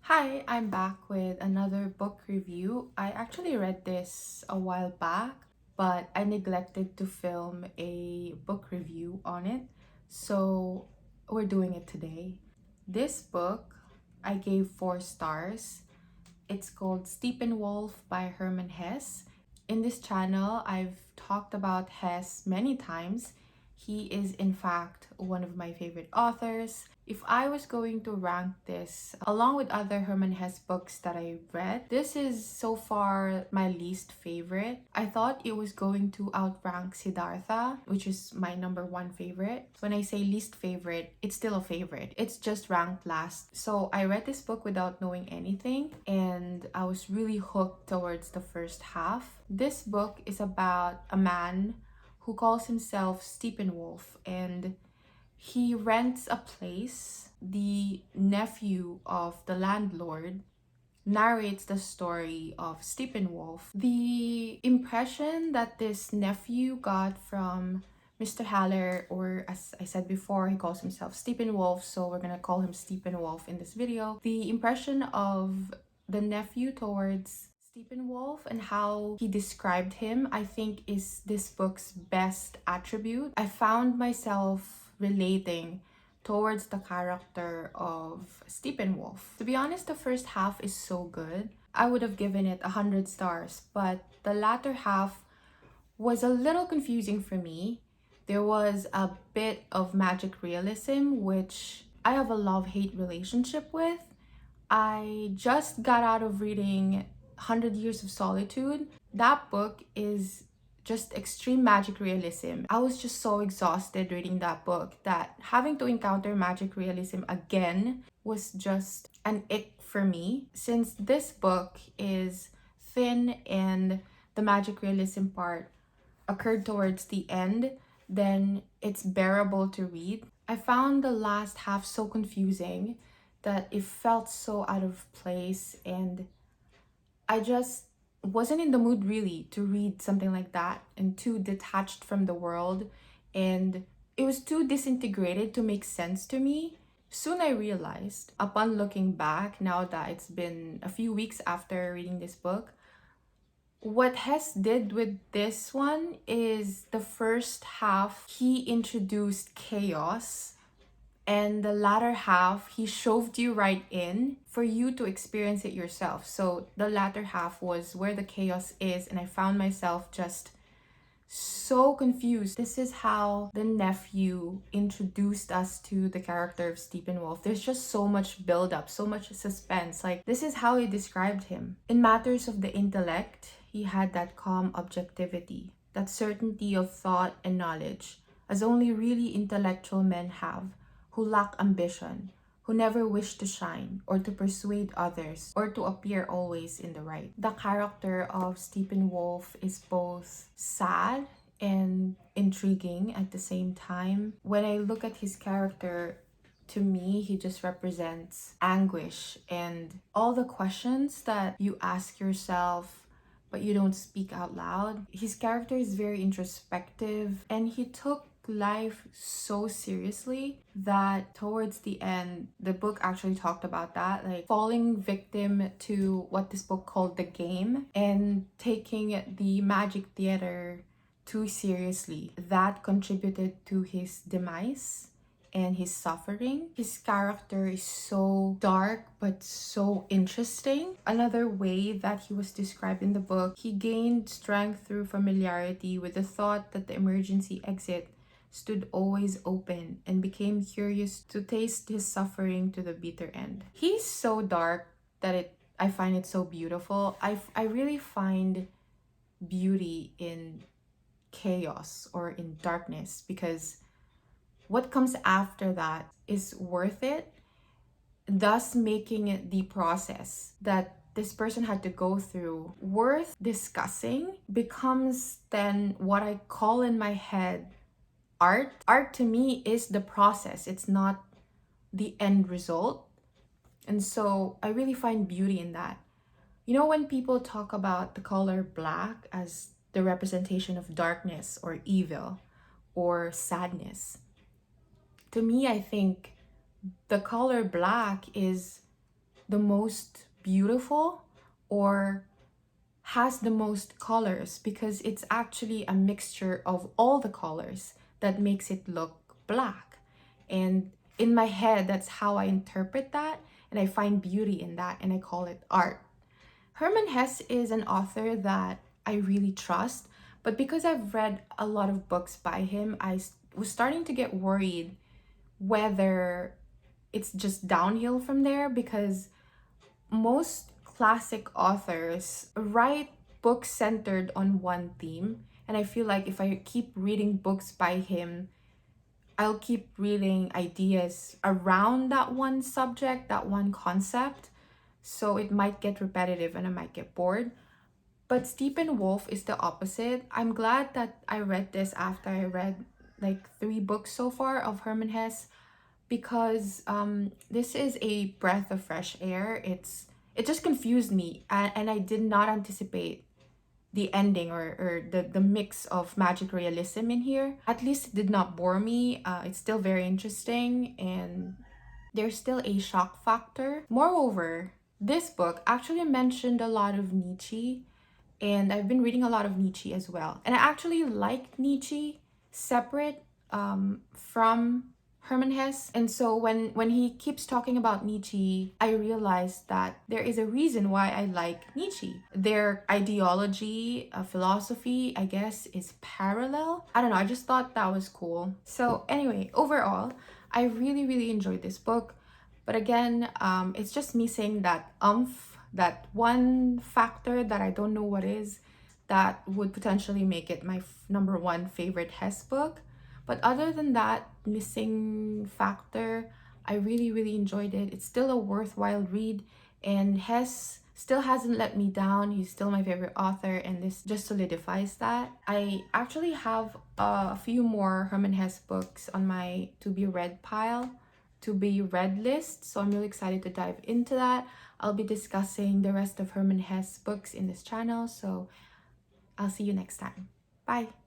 Hi, I'm back with another book review. I actually read this a while back, but I neglected to film a book review on it. So we're doing it today. This book I gave 4 stars. It's called Steppenwolf by Hermann Hesse. In this channel, I've talked about Hesse many times. He is, in fact, one of my favorite authors. If I was going to rank this along with other Hermann Hesse books that I read, this is so far my least favorite. I thought it was going to outrank Siddhartha, which is my #1 favorite. When I say least favorite, it's still a favorite. It's just ranked last. So I read this book without knowing anything, and I was really hooked towards the first half. This book is about a man who calls himself Steppenwolf, and he rents a place. The nephew of the landlord narrates the story of Steppenwolf. The impression that this nephew got from Mr. Haller, or as I said before, he calls himself Steppenwolf, so we're gonna call him Steppenwolf in this video. The impression of the nephew towards Steppenwolf and how he described him, I think, is this book's best attribute. I found myself relating towards the character of Steppenwolf. To be honest, the first half is so good. I would have given it 100 stars, but the latter half was a little confusing for me. There was a bit of magic realism, which I have a love-hate relationship with. I just got out of reading 100 Years of Solitude. That book is just extreme magic realism. I was just so exhausted reading that book that having to encounter magic realism again was just an ick for me. Since this book is thin and the magic realism part occurred towards the end, then it's bearable to read. I found the last half so confusing that it felt so out of place, and I just wasn't in the mood really to read something like that, and too detached from the world, and it was too disintegrated to make sense to me. Soon I realized, upon looking back, now that it's been a few weeks after reading this book, what Hess did with this one is the first half, he introduced chaos, and the latter half, he shoved you right in for you to experience it yourself. So the latter half was where the chaos is, and I found myself just so confused. This is how the nephew introduced us to the character of Steppenwolf. There's just so much build-up, so much suspense. Like, this is how he described him. In matters of the intellect, he had that calm objectivity, that certainty of thought and knowledge, as only really intellectual men have, who lack ambition, who never wish to shine or to persuade others or to appear always in the right. The character of Steppenwolf is both sad and intriguing at the same time. When I look at his character, to me, he just represents anguish and all the questions that you ask yourself but you don't speak out loud. His character is very introspective, and he took life so seriously that towards the end, the book actually talked about that, like falling victim to what this book called the game and taking the magic theater too seriously. That contributed to his demise and his suffering. His character is so dark but so interesting. Another way that he was described in the book, he gained strength through familiarity with the thought that the emergency exit stood always open, and became curious to taste his suffering to the bitter end. He's so dark that I find it so beautiful. I really find beauty in chaos or in darkness, because what comes after that is worth it, thus making it the process that this person had to go through worth discussing. Becomes then what I call in my head art. Art to me is the process, it's not the end result. And so I really find beauty in that. You know, when people talk about the color black as the representation of darkness or evil or sadness, to me, I think the color black is the most beautiful or has the most colors, because it's actually a mixture of all the colors that makes it look black. And in my head, that's how I interpret that, and I find beauty in that, and I call it art. Hermann Hesse is an author that I really trust, but because I've read a lot of books by him, was starting to get worried whether it's just downhill from there, because most classic authors write books centered on one theme. And I feel like if I keep reading books by him, I'll keep reading ideas around that one subject, that one concept. So it might get repetitive and I might get bored. But Steppenwolf is the opposite. I'm glad that I read this after I read like 3 books so far of Hermann Hesse, because this is a breath of fresh air. It just confused me, and I did not anticipate the ending, or the mix of magic realism in here. At least it did not bore me. It's still very interesting, and there's still a shock factor. Moreover, this book actually mentioned a lot of Nietzsche, and I've been reading a lot of Nietzsche as well. And I actually like Nietzsche separate from Hermann Hesse. And so when he keeps talking about Nietzsche, I realized that there is a reason why I like Nietzsche. Their ideology, philosophy, I guess, is parallel. I don't know, I just thought that was cool. So anyway, overall, I really, really enjoyed this book. But again, it's just me saying that that one factor that I don't know what is, that would potentially make it my number 1 favorite Hesse book. But other than that missing factor, I really, really enjoyed it. It's still a worthwhile read, and Hesse still hasn't let me down. He's still my favorite author, and this just solidifies that. I actually have a few more Hermann Hesse books on my to be read pile, to be read list, so I'm really excited to dive into that. I'll be discussing the rest of Hermann Hesse books in this channel, so I'll see you next time. Bye!